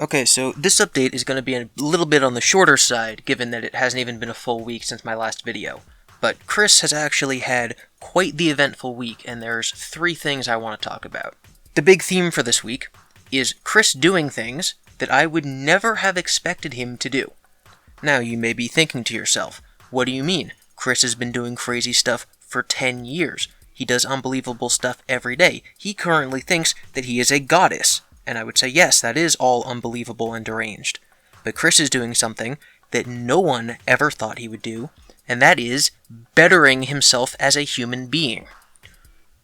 Okay, so this update is going to be a little bit on the shorter side, given that it hasn't even been a full week since my last video. But Chris has actually had quite the eventful week, and there's 3 things I want to talk about. The big theme for this week is Chris doing things that I would never have expected him to do. Now, you may be thinking to yourself, what do you mean? Chris has been doing crazy stuff for 10 years. He does unbelievable stuff every day. He currently thinks that he is a goddess. And I would say, yes, that is all unbelievable and deranged. But Chris is doing something that no one ever thought he would do, and that is bettering himself as a human being.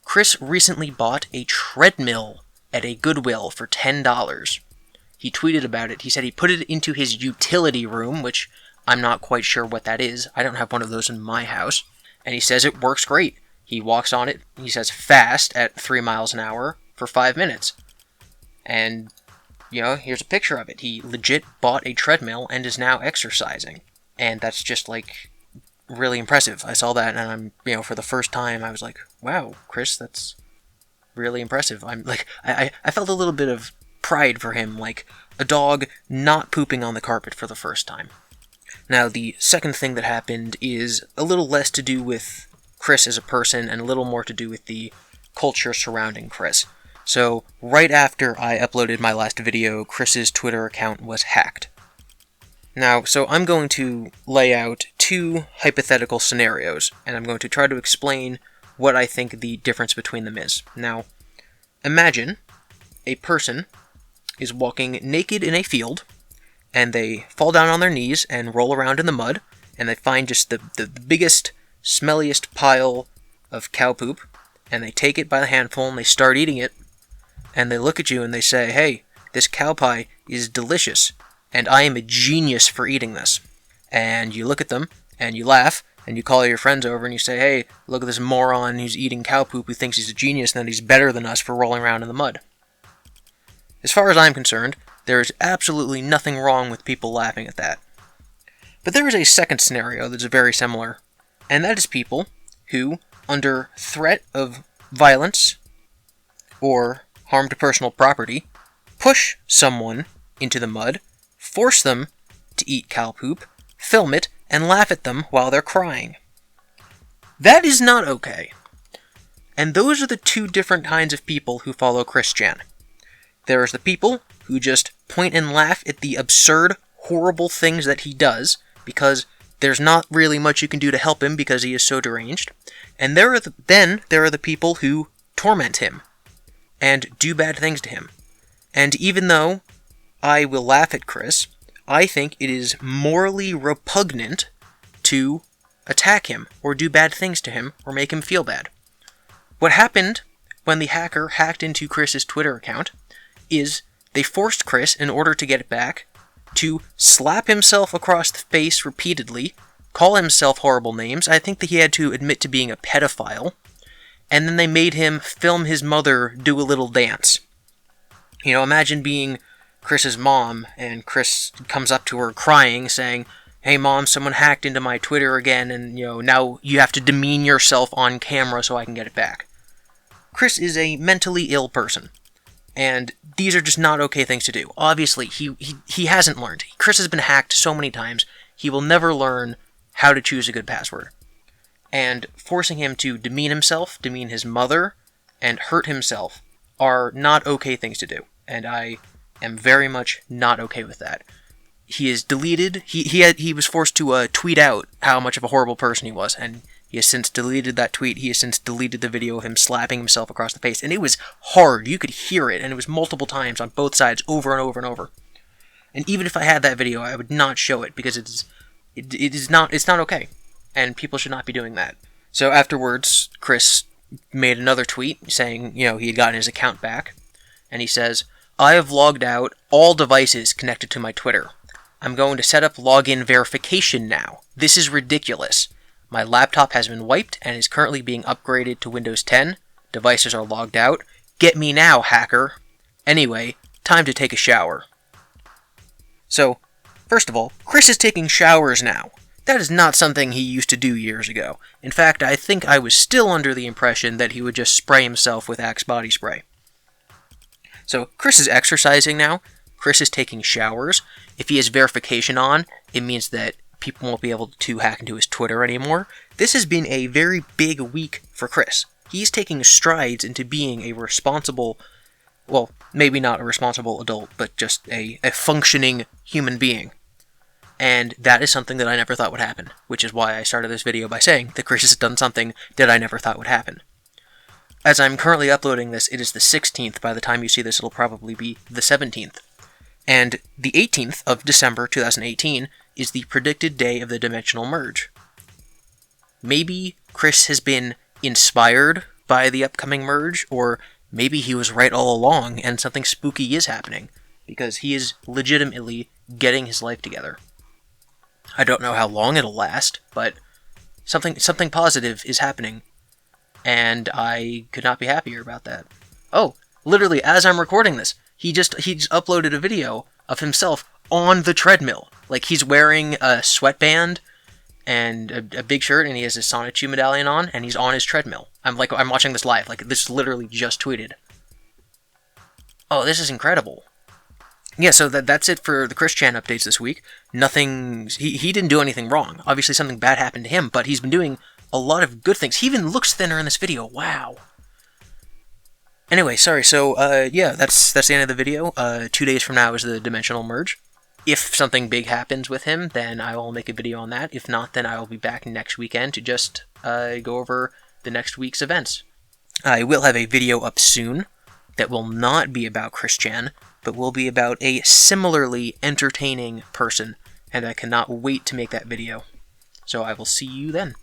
Chris recently bought a treadmill at a Goodwill for $10. He tweeted about it. He said he put it into his utility room, which I'm not quite sure what that is. I don't have one of those in my house. And he says it works great. He walks on it, he says fast at 3 miles an hour for 5 minutes. And, here's a picture of it. He legit bought a treadmill and is now exercising. And that's just, really impressive. I saw that and I'm, for the first time, I was like, wow, Chris, that's really impressive. I felt a little bit of pride for him, like a dog not pooping on the carpet for the first time. Now, the second thing that happened is a little less to do with Chris as a person and a little more to do with the culture surrounding Chris. So, right after I uploaded my last video, Chris's Twitter account was hacked. Now, so I'm going to lay out 2 hypothetical scenarios, and I'm going to try to explain what I think the difference between them is. Now, imagine a person is walking naked in a field, and they fall down on their knees and roll around in the mud, and they find just the biggest, smelliest pile of cow poop, and they take it by the handful and they start eating it. And they look at you and they say, hey, this cow pie is delicious, and I am a genius for eating this. And you look at them, and you laugh, and you call your friends over and you say, hey, look at this moron who's eating cow poop who thinks he's a genius and that he's better than us for rolling around in the mud. As far as I'm concerned, there is absolutely nothing wrong with people laughing at that. But there is a second scenario that's very similar, and that is people who, under threat of violence or harm to personal property, push someone into the mud, force them to eat cow poop, film it, and laugh at them while they're crying. That is not okay. And those are the 2 different kinds of people who follow Chris Chan. There is the people who just point and laugh at the absurd, horrible things that he does, because there's not really much you can do to help him because he is so deranged. And there are the people who torment him and do bad things to him. And even though I will laugh at Chris, I think it is morally repugnant to attack him or do bad things to him or make him feel bad. What happened when the hacker hacked into Chris's Twitter account is they forced Chris, in order to get it back, to slap himself across the face repeatedly, call himself horrible names. I think that he had to admit to being a pedophile. And then they made him film his mother do a little dance. Imagine being Chris's mom, and Chris comes up to her crying, saying, hey mom, someone hacked into my Twitter again, and now you have to demean yourself on camera so I can get it back. Chris is a mentally ill person, and these are just not okay things to do. Obviously, he hasn't learned. Chris has been hacked so many times, he will never learn how to choose a good password. And forcing him to demean himself, demean his mother, and hurt himself are not okay things to do. And I am very much not okay with that. He is deleted. He was forced to tweet out how much of a horrible person he was, and he has since deleted that tweet. He has since deleted the video of him slapping himself across the face, and it was hard. You could hear it, and it was multiple times on both sides, over and over and over. And even if I had that video, I would not show it because it's not okay. And people should not be doing that. So afterwards, Chris made another tweet saying, he had gotten his account back. And he says, I have logged out all devices connected to my Twitter. I'm going to set up login verification now. This is ridiculous. My laptop has been wiped and is currently being upgraded to Windows 10. Devices are logged out. Get me now, hacker. Anyway, time to take a shower. So, first of all, Chris is taking showers now. That is not something he used to do years ago. In fact, I think I was still under the impression that he would just spray himself with Axe body spray. So, Chris is exercising now. Chris is taking showers. If he has verification on, it means that people won't be able to hack into his Twitter anymore. This has been a very big week for Chris. He's taking strides into being a responsible, well, maybe not a responsible adult, but just a functioning human being. And that is something that I never thought would happen, which is why I started this video by saying that Chris has done something that I never thought would happen. As I'm currently uploading this, it is the 16th. By the time you see this, it'll probably be the 17th. And the 18th of December 2018 is the predicted day of the dimensional merge. Maybe Chris has been inspired by the upcoming merge, or maybe he was right all along and something spooky is happening, because he is legitimately getting his life together. I don't know how long it'll last, but something positive is happening, and I could not be happier about that. Oh, literally, as I'm recording this, he just uploaded a video of himself on the treadmill. Like, he's wearing a sweatband and a big shirt, and he has his Sonichu medallion on, and he's on his treadmill. I'm watching this live. Like, this is literally just tweeted. Oh, this is incredible. Yeah, so that's it for the Chris Chan updates this week. Nothing... He didn't do anything wrong. Obviously, something bad happened to him, but he's been doing a lot of good things. He even looks thinner in this video. Wow. Anyway, sorry. So, yeah, that's the end of the video. 2 days from now is the dimensional merge. If something big happens with him, then I will make a video on that. If not, then I will be back next weekend to just go over the next week's events. I will have a video up soon that will not be about Chris Chan, but will be about a similarly entertaining person, and I cannot wait to make that video. So I will see you then.